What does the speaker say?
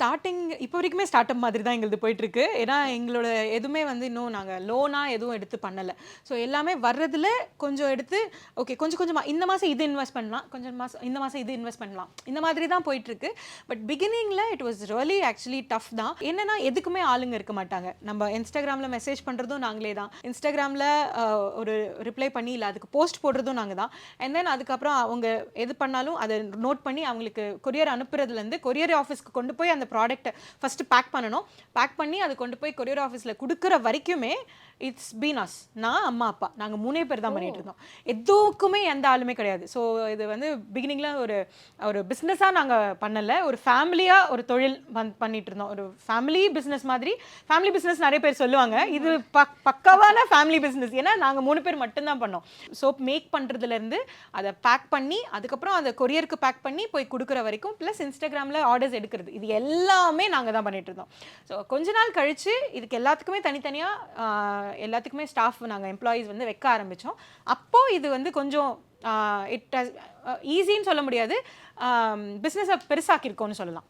Starting இப்போ வரைக்குமே start up மாதிரி தான் எங்களுது போயிட்டுருக்கு. ஏன்னா எங்களோட எதுவுமே வந்து இன்னும் நாங்கள் லோனாக எதுவும் எடுத்து பண்ணலை. ஸோ எல்லாமே வர்றதில் கொஞ்சம் எடுத்து ஓகே கொஞ்சம் கொஞ்சமாக இந்த மாதம் இது இன்வெஸ்ட் பண்ணலாம், கொஞ்சம் இந்த மாதம் இது இன்வெஸ்ட் பண்ணலாம், இந்த மாதிரி தான் போயிட்டுருக்கு. பட் பிகினிங்கில் it was really actually tough தான். என்னன்னா எதுக்குமே ஆளுங்க இருக்க மாட்டாங்க. நம்ம இன்ஸ்டாகிராமில் மெசேஜ் பண்ணுறதும் நாங்களே தான், இன்ஸ்டாகிராமில் ஒரு ரிப்ளை பண்ணி இல்லை அதுக்கு போஸ்ட் போடுறதும் நாங்கள் தான். அண்ட் தென் அதுக்கப்புறம் அவங்க எது பண்ணாலும் அதை நோட் பண்ணி அவங்களுக்கு கொரியர் அனுப்புறதுலேருந்து கொரியர் ஆஃபீஸ்க்கு கொண்டு போய் அந்த ப்ராடக்ட்டை ஃபஸ்ட்டு பேக் பண்ணணும். பேக் பண்ணி அதை கொண்டு போய் கொரியர் ஆஃபீஸில் கொடுக்குற வரைக்குமே இட்ஸ் பீன் அஸ். நான் அம்மா அப்பா நாங்கள் 3 பேர் தான் பண்ணிட்டு இருந்தோம். எதுக்குமே எந்த ஆளுமே கிடையாது. ஸோ இது வந்து பிகினிங்கில் ஒரு பிஸ்னஸாக நாங்கள் பண்ணலை, ஒரு ஃபேமிலியாக ஒரு தொழில் பண்ணிட்டு இருந்தோம். ஒரு ஃபேமிலி பிஸ்னஸ் மாதிரி. ஃபேமிலி பிஸ்னஸ் நிறைய பேர் சொல்லுவாங்க, இது பக்காவான ஃபேமிலி பிஸ்னஸ். ஏன்னா நாங்கள் 3 பேர் மட்டும்தான் பண்ணோம். சோப் மேக் பண்ணுறதுலேருந்து அதை பேக் பண்ணி அதுக்கப்புறம் அதை கொரியருக்கு பேக் பண்ணி போய் கொடுக்குற வரைக்கும், ப்ளஸ் இன்ஸ்டாகிராமில் ஆர்டர்ஸ் எடுக்கிறது, இது எல்லாமே நாங்கள் தான் பண்ணிட்டு இருந்தோம். ஸோ கொஞ்ச நாள் கழித்து இதுக்கு எல்லாத்துக்குமே தனித்தனியாக எல்லாத்துக்குமே ஸ்டாஃப் நாங்கள் எம்ப்ளாயீஸ் வந்து வைக்க ஆரம்பித்தோம். அப்போது இது வந்து கொஞ்சம் ஈஸின்னு சொல்ல முடியாது, பிஸ்னஸை பெருசாக்கியிருக்கோன்னு சொல்லலாம்.